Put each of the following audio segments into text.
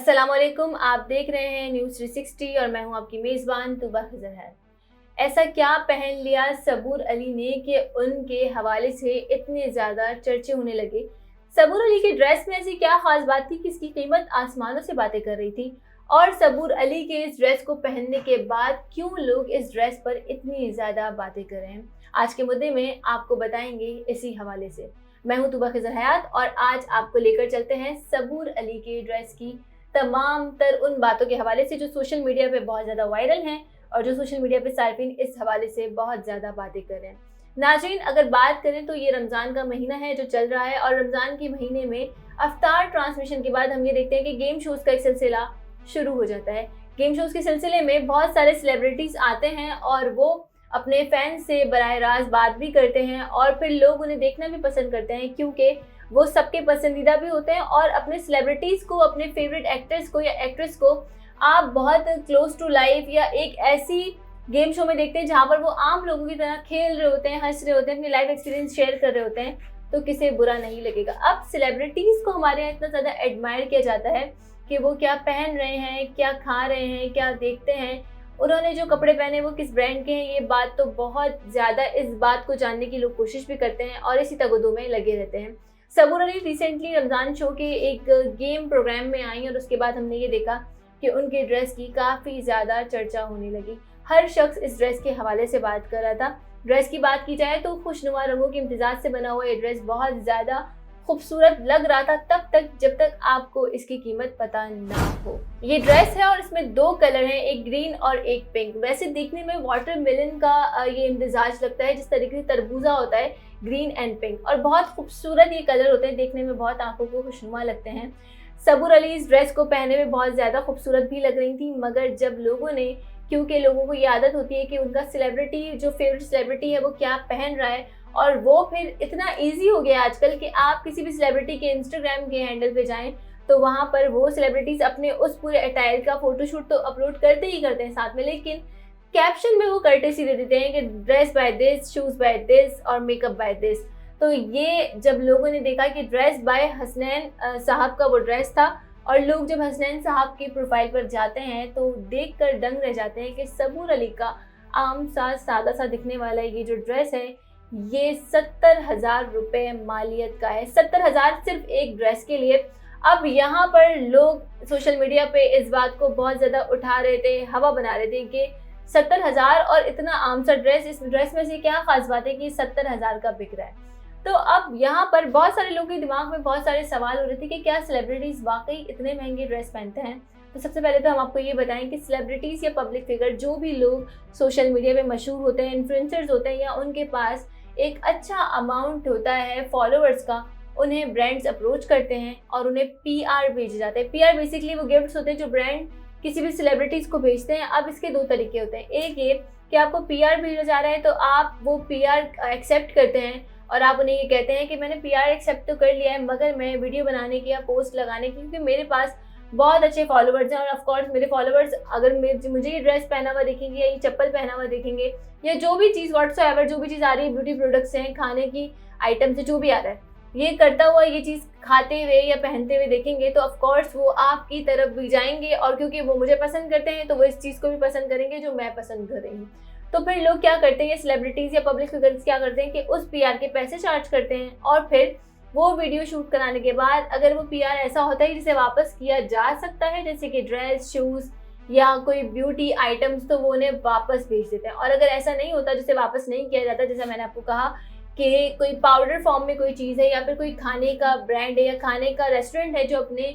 अस्सलामुअलैकुम, आप देख रहे हैं न्यूज़ 360 और मैं हूं आपकी मेज़बान तूबा खिज़र है। ऐसा क्या पहन लिया सबूर अली ने कि उनके हवाले से इतने ज़्यादा चर्चे होने लगे। सबूर अली की ड्रेस में ऐसी क्या खास बात थी कि इसकी कीमत आसमानों से बातें कर रही थी, और सबूर अली के इस ड्रेस को पहनने के बाद क्यों लोग इस ड्रेस पर इतनी ज़्यादा बातें कर रहे हैं, आज के मुद्दे में आपको बताएंगे इसी हवाले से। मैं हूं तूबा खिज़र हयात और आज आपको लेकर चलते हैं सबूर अली के ड्रेस की तमाम तर उन बातों के हवाले से जो सोशल मीडिया पे बहुत ज़्यादा वायरल हैं और जो सोशल मीडिया पे सार्फिन इस हवाले से बहुत ज़्यादा बातें कर रहे हैं। नाज़रीन, अगर बात करें तो ये रमज़ान का महीना है जो चल रहा है, और रमज़ान के महीने में अफ्तार ट्रांसमिशन के बाद हम ये देखते हैं कि गेम शोज़ का एक सिलसिला शुरू हो जाता है। गेम शोज़ के सिलसिले में बहुत सारे सेलिब्रिटीज़ आते हैं और वो अपने फैंस से बराह रास्त बात भी करते हैं और फिर लोग उन्हें देखना भी पसंद करते हैं, क्योंकि वो सबके पसंदीदा भी होते हैं। और अपने सेलिब्रिटीज़ को, अपने फेवरेट एक्टर्स को या एक्ट्रेस को आप बहुत क्लोज टू लाइफ या एक ऐसी गेम शो में देखते हैं जहाँ पर वो आम लोगों की तरह खेल रहे होते हैं, हंस रहे होते हैं, अपनी लाइफ एक्सपीरियंस शेयर कर रहे होते हैं, तो किसे बुरा नहीं लगेगा। अब सेलिब्रिटीज़ को हमारे यहाँ इतना ज़्यादा एडमायर किया जाता है कि वो क्या पहन रहे हैं, क्या खा रहे हैं, क्या देखते हैं, उन्होंने जो कपड़े पहने वो किस ब्रांड के हैं, ये बात तो बहुत ज़्यादा, इस बात को जानने की लोग कोशिश भी करते हैं और इसी तगदो में लगे रहते हैं। सबूर अली रिसेंटली रमज़ान शो के एक गेम प्रोग्राम में आई और उसके बाद हमने ये देखा कि उनके ड्रेस की काफ़ी ज़्यादा चर्चा होने लगी। हर शख्स इस ड्रेस के हवाले से बात कर रहा था। ड्रेस की बात की जाए तो खुशनुमा रंगों के इम्तिजाज से बना हुआ ये ड्रेस बहुत ज़्यादा खूबसूरत लग रहा था तब तक जब तक आपको इसकी कीमत पता ना हो। ये ड्रेस है और इसमें दो कलर हैं, एक ग्रीन और एक पिंक। वैसे दिखने में वाटरमेलन का ये इम्तिजाज लगता है, जिस तरीके से तरबूजा होता है, ग्रीन एंड पिंक, और बहुत खूबसूरत ये कलर होते हैं, देखने में बहुत आंखों को खुशनुमा लगते हैं। सबूर अली इस ड्रेस को पहने में बहुत ज़्यादा खूबसूरत भी लग रही थी, मगर जब लोगों ने, क्योंकि लोगों को ये आदत होती है कि उनका सेलिब्रिटी, जो फेवरेट सेलिब्रिटी है, वो क्या पहन रहा है, और वो फिर इतना इजी हो गया आजकल कि आप किसी भी सेलिब्रिटी के इंस्टाग्राम के हैंडल पे जाएं तो वहाँ पर वो सेलिब्रिटीज़ अपने उस पूरे अटायर का फोटोशूट तो अपलोड करते ही करते हैं साथ में, लेकिन कैप्शन में वो कर्टेसी दे देते हैं कि dress by this, shoes by this और मेकअप बाय दिस। तो ये जब लोगों ने देखा कि ड्रेस बाय हसनैन साहब का वो ड्रेस था, और लोग जब हसनैन साहब की प्रोफाइल पर जाते हैं तो देख कर दंग रह जाते हैं कि सबूर अली का आम सा सादा सा दिखने वाला ये जो ड्रेस है, ये 70,000 रुपये मालियत का है। 70,000 सिर्फ एक ड्रेस के लिए। अब यहाँ पर लोग सोशल मीडिया पे इस बात को बहुत ज़्यादा उठा रहे थे, हवा बना रहे थे कि 70,000 और इतना आम सा ड्रेस, इस ड्रेस में से क्या ख़ास बात है कि 70,000 का बिक रहा है। तो अब यहाँ पर बहुत सारे लोगों के दिमाग में बहुत सारे सवाल हो रहे थे कि क्या सेलिब्रिटीज़ वाकई इतने महंगे ड्रेस पहनते हैं। तो सबसे पहले तो हम आपको ये बताएं कि सेलिब्रिटीज़ या पब्लिक फिगर, जो भी लोग सोशल मीडिया पे मशहूर होते हैं, इन्फ्लुएंसर्स होते हैं, या उनके पास एक अच्छा अमाउंट होता है फॉलोअर्स का, उन्हें ब्रांड्स अप्रोच करते हैं और उन्हें पीआर भेजे जाते हैं। पीआर बेसिकली वो गिफ्ट्स होते हैं जो ब्रांड किसी भी सेलिब्रिटीज़ को भेजते हैं। अब इसके दो तरीके होते हैं, एक ये कि आपको पीआर भेजा जा रहा है तो आप वो पीआर एक्सेप्ट करते हैं और आप उन्हें ये कहते हैं कि मैंने पीआर एक्सेप्ट तो कर लिया है, मगर मैं वीडियो बनाने की या पोस्ट लगाने की, क्योंकि मेरे पास बहुत अच्छे फॉलोवर्स हैं, और ऑफ कोर्स मेरे फॉलोवर्स अगर मुझे ये ड्रेस पहना हुआ देखेंगे या ये चप्पल पहना हुआ देखेंगे या जो भी चीज़ व्हाट्सएवर जो भी चीज़ आ रही है, ब्यूटी प्रोडक्ट्स हैं, खाने की आइटम से जो भी आ रहा है, ये करता हुआ ये चीज़ खाते हुए या पहनते हुए देखेंगे तो ऑफ कोर्स वो आपकी तरफ भी जाएंगे, और क्योंकि वो मुझे पसंद करते हैं तो वो इस चीज़ को भी पसंद करेंगे जो मैं पसंद कर रही हूँ। तो फिर लोग क्या करते हैं, सेलिब्रिटीज़ या पब्लिक फिगर्स क्या करते हैं कि उस पीआर के पैसे चार्ज करते हैं, और फिर वो वीडियो शूट कराने के बाद अगर वो पीआर ऐसा होता है जिसे वापस किया जा सकता है, जैसे कि ड्रेस, शूज़ या कोई ब्यूटी आइटम्स, तो वो उन्हें वापस भेज देते हैं। और अगर ऐसा नहीं होता, जिसे वापस नहीं किया जाता, जैसे मैंने आपको कहा कि कोई पाउडर फॉर्म में कोई चीज़ है या फिर कोई खाने का ब्रांड है या खाने का रेस्टोरेंट है जो अपने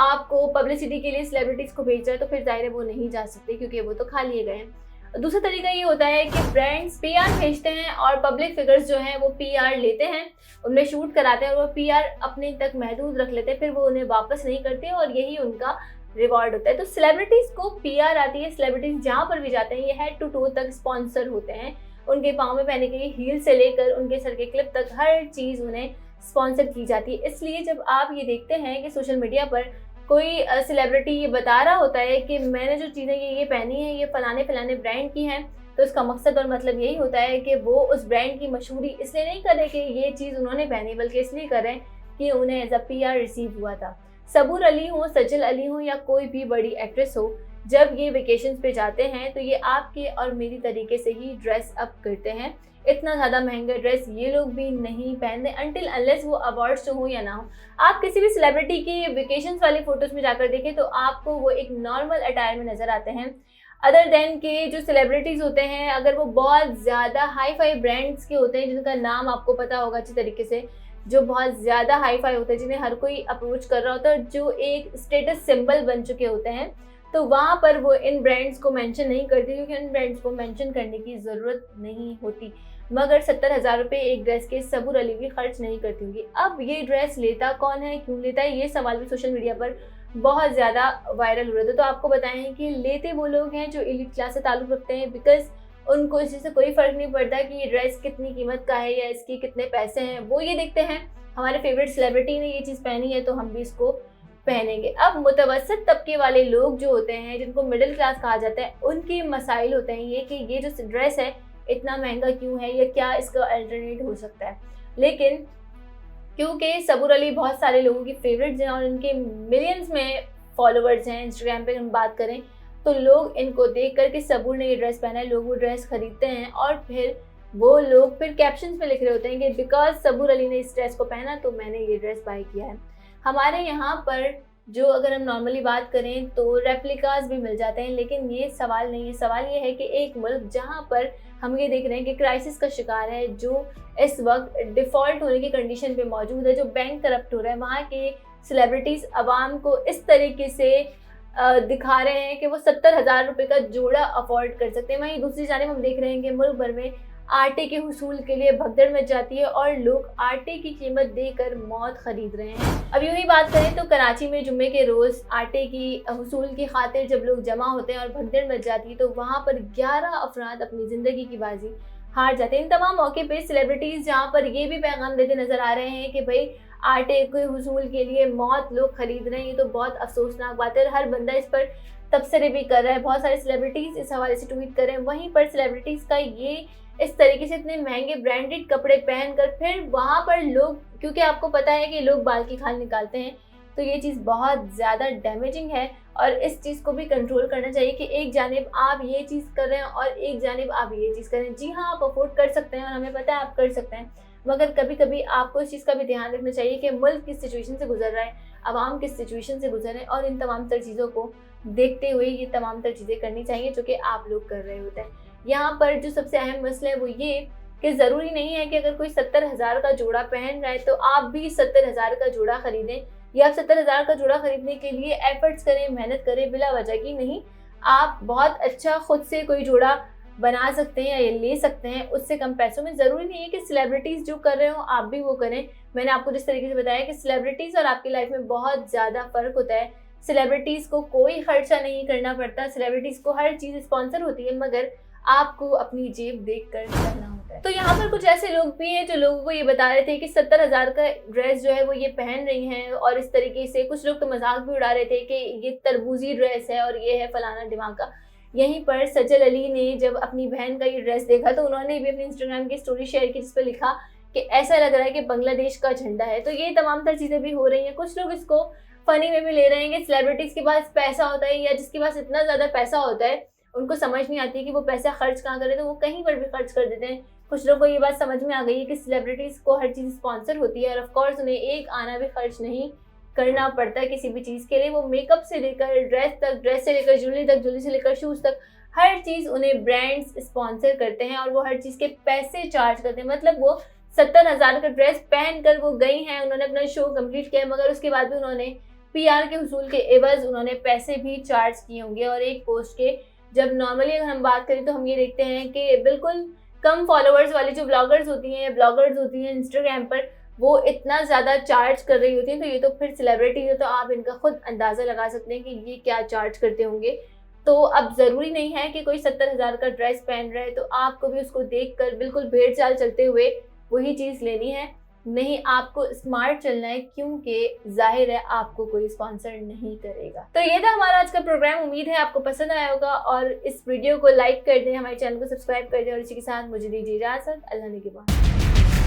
आप को पब्लिसिटी के लिए सेलिब्रिटीज़ को भेज रहा है, तो फिर जाहिर है वो नहीं जा सकते क्योंकि वो तो खा लिए गए हैं। दूसरा तरीका ये होता है कि ब्रांड्स पीआर भेजते हैं और पब्लिक फिगर्स जो हैं वो पीआर लेते हैं, उनमें शूट कराते हैं और वो पीआर अपने तक महदूद रख लेते हैं, फिर वो उन्हें वापस नहीं करते और यही उनका रिवॉर्ड होता है। तो सेलिब्रिटीज़ को पीआर आती है, सेलिब्रिटीज़ जहाँ पर भी जाते हैं ये हेड टू टो तक स्पॉन्सर होते हैं, उनके पाँव में पहने के लिए हील से लेकर उनके सर के क्लिप तक हर चीज़ उन्हें स्पॉन्सर की जाती है। इसलिए जब आप ये देखते हैं कि सोशल मीडिया पर कोई सेलिब्रिटी ये बता रहा होता है कि मैंने जो चीज़ें ये पहनी है ये फलाने फलाने ब्रांड की हैं, तो इसका मकसद और मतलब यही होता है कि वो उस ब्रांड की मशहूरी इसलिए नहीं कर रहे कि ये चीज़ उन्होंने पहनी, बल्कि इसलिए कर रहे हैं कि उन्हें एज अ पीआर रिसीव हुआ था। सबूर अली हो, सजल अली हो या कोई भी बड़ी एक्ट्रेस हो, जब ये वेकेशंस पे जाते हैं तो ये आपके और मेरी तरीके से ही ड्रेस अप करते हैं। इतना ज़्यादा महंगा ड्रेस ये लोग भी नहीं पहनते अनटिल अनलेस वो अवार्ड शो हो या ना हो। आप किसी भी सेलिब्रिटी की वेकेशंस वाली फोटोज़ में जाकर देखें तो आपको वो एक नॉर्मल अटायर में नज़र आते हैं। अदर देन के जो सेलिब्रिटीज़ होते हैं, अगर वो बहुत ज़्यादा हाई फाई ब्रांड्स के होते हैं जिनका नाम आपको पता होगा अच्छी तरीके से, जो बहुत ज़्यादा हाई फाई होते हैं, जिन्हें हर कोई अप्रोच कर रहा होता है, जो एक स्टेटस सिंबल बन चुके होते हैं, तो वहाँ पर वो इन ब्रांड्स को मेंशन नहीं करती क्योंकि इन ब्रांड्स को मेंशन करने की ज़रूरत नहीं होती। मगर 70,000 रुपये एक ड्रेस के सबूर अली भी खर्च नहीं करती होंगी। अब ये ड्रेस लेता कौन है, क्यों लेता है, ये सवाल भी सोशल मीडिया पर बहुत ज़्यादा वायरल हो रहा था। तो आपको बताएं कि लेते वो लोग हैं जो एलीट क्लास से ताल्लुक़ रखते हैं, बिकॉज उनको इसी से कोई फ़र्क नहीं पड़ता कि ये ड्रेस कितनी कीमत का है या इसकी कितने पैसे हैं। वो ये देखते हैं हमारे फेवरेट सेलिब्रिटी ने ये चीज़ पहनी है तो हम भी इसको पहनेंगे। अब मुतवसत तबके वाले लोग जो होते हैं, जिनको मिडिल क्लास कहा जाता है, उनके मसाइल होते हैं ये कि ये जो ड्रेस है इतना महंगा क्यों है या क्या इसका अल्टरनेट हो सकता है। लेकिन क्योंकि सबूर अली बहुत सारे लोगों की फेवरेट्स हैं और इनके मिलियंस में फॉलोअर्स हैं, इंस्टाग्राम पे हम बात करें तो लोग इनको देख कर के सबूर ने ये ड्रेस पहना है, लोग वो ड्रेस खरीदते हैं और फिर वो लोग फिर कैप्शंस में लिख रहे होते हैं कि बिकॉज सबूर अली ने इस ड्रेस को पहना तो मैंने ये ड्रेस बाय किया है। हमारे यहाँ पर जो अगर हम नॉर्मली बात करें तो रेप्लिकास भी मिल जाते हैं, लेकिन ये सवाल नहीं है। सवाल ये है कि एक मुल्क जहाँ पर हम ये देख रहे हैं कि क्राइसिस का शिकार है, जो इस वक्त डिफ़ॉल्ट होने की कंडीशन पे मौजूद है, जो बैंक करप्ट हो रहा है, वहाँ के सेलिब्रिटीज़ आवाम को इस तरीके से दिखा रहे हैं कि वो 70,000 रुपये का जोड़ा अफोर्ड कर सकते हैं। वहीं दूसरी जानिब हम देख रहे हैं कि मुल्क भर में आटे के हुसूल के लिए भगदड़ मच जाती है और लोग आटे की कीमत देकर मौत खरीद रहे हैं। अब यूँ ही बात करें तो कराची में जुम्मे के रोज़ आटे की हुसूल की खातिर जब लोग जमा होते हैं और भगदड़ मच जाती है तो वहाँ पर 11 अफराद अपनी ज़िंदगी की बाजी हार जाते हैं। इन तमाम मौके पे सेलिब्रिटीज़ जहाँ पर ये भी पैगाम देते नज़र आ रहे हैं कि भाई आटे के हुसूल के लिए मौत लोग खरीद रहे हैं, ये तो बहुत अफसोसनाक बात है। हर बंदा इस पर तबसरे भी कर रहा है, बहुत सारे सेलिब्रिटीज़ इस हवाले से ट्वीट कर रहे हैं। वहीं पर सेलिब्रिटीज़ का ये इस तरीके से इतने महंगे ब्रांडेड कपड़े पहनकर फिर वहाँ पर लोग, क्योंकि आपको पता है कि लोग बाल की खाल निकालते हैं, तो ये चीज़ बहुत ज़्यादा डैमेजिंग है और इस चीज़ को भी कंट्रोल करना चाहिए कि एक जानिब आप ये चीज़ कर रहे हैं और एक जानिब आप ये चीज़ कर रहे हैं। जी हाँ, आप अफोर्ड कर सकते हैं और हमें पता है आप कर सकते हैं, मगर कभी कभी आपको इस चीज़ का भी ध्यान रखना चाहिए कि मुल्क किस सिचुएशन से गुजर रहा है, आवाम किस सिचुएशन से गुजर रहे हैं, और इन तमाम तर चीज़ों को देखते हुए ये तमाम तर चीज़ें करनी चाहिए जो कि आप लोग कर रहे होते हैं। यहाँ पर जो सबसे अहम मसला है वो ये कि ज़रूरी नहीं है कि अगर कोई 70,000 का जोड़ा पहन रहा है तो आप भी 70,000 का जोड़ा खरीदें, या आप 70,000 का जोड़ा खरीदने के लिए एफर्ट्स करें, मेहनत करें बिला वजह की नहीं। आप बहुत अच्छा खुद से कोई जोड़ा बना सकते हैं या ये ले सकते हैं उससे कम पैसों में। ज़रूरी नहीं है कि सेलिब्रिटीज़ जो कर रहे हो आप भी वो करें। मैंने आपको जिस तरीके से बताया कि सेलिब्रिटीज़ और आपकी लाइफ में बहुत ज़्यादा फ़र्क होता है। सेलिब्रिटीज़ को कोई खर्चा नहीं करना पड़ता, सेलिब्रिटीज़ को हर चीज़ स्पॉन्सर होती है, मगर आपको अपनी जेब देख कर करना होता है। तो यहाँ पर कुछ ऐसे लोग भी हैं जो लोगों को ये बता रहे थे कि 70,000 का ड्रेस जो है वो ये पहन रही हैं, और इस तरीके से कुछ लोग तो मजाक भी उड़ा रहे थे कि ये तरबूजी ड्रेस है और ये है फलाना दिमागा। यहीं पर सजल अली ने जब अपनी बहन का ये ड्रेस देखा तो उन्होंने भी अपनी इंस्टाग्राम की स्टोरी शेयर की जिस पर लिखा कि ऐसा लग रहा है कि बांग्लादेश का झंडा है। तो ये तमाम तर चीज़ें भी हो रही हैं। कुछ लोग इसको फ़नी में भी ले रहे हैं कि सेलिब्रिटीज़ के पास पैसा होता है या जिसके पास इतना ज़्यादा पैसा होता है उनको समझ नहीं आती है कि वो पैसा खर्च कहाँ करें, तो वो कहीं पर भी खर्च कर देते हैं। कुछ लोगों को ये बात समझ में आ गई है कि सेलिब्रिटीज़ को हर चीज़ स्पॉन्सर होती है और ऑफ कोर्स उन्हें एक आना भी खर्च नहीं करना पड़ता है किसी भी चीज़ के लिए। वो मेकअप से लेकर ड्रेस तक, ड्रेस से लेकर ज्वेलरी तक, ज्वेलरी से लेकर शूज़ तक, हर चीज़ उन्हें ब्रांड्स स्पॉन्सर करते हैं और वो हर चीज़ के पैसे चार्ज करते हैं। मतलब वो 70,000 का ड्रेस पहन कर वो गई हैं, उन्होंने अपना शो कंप्लीट किया, मगर उसके बाद भी उन्होंने PR के हुसूल के एवज़ उन्होंने पैसे भी चार्ज किए होंगे। और एक पोस्ट के जब नॉर्मली अगर हम बात करें तो हम ये देखते हैं कि बिल्कुल कम फॉलोअर्स वाली जो ब्लॉगर्स होती हैं या ब्लॉगर्स होती हैं इंस्टाग्राम पर, वो इतना ज़्यादा चार्ज कर रही होती हैं, तो ये तो फिर सेलिब्रिटी है, तो आप इनका खुद अंदाज़ा लगा सकते हैं कि ये क्या चार्ज करते होंगे। तो अब ज़रूरी नहीं है कि कोई 70,000 का ड्रेस पहन रहा है तो आपको भी उसको देख कर बिल्कुल भेड़ चाल चलते हुए वही चीज़ लेनी है। नहीं, आपको स्मार्ट चलना है, क्योंकि जाहिर है आपको कोई स्पॉन्सर नहीं करेगा। तो ये था हमारा आज का प्रोग्राम। उम्मीद है आपको पसंद आया होगा और इस वीडियो को लाइक कर दें, हमारे चैनल को सब्सक्राइब कर दें और इसी के साथ मुझे दीजिए इजाज़त। अल्लाह ने के बाद।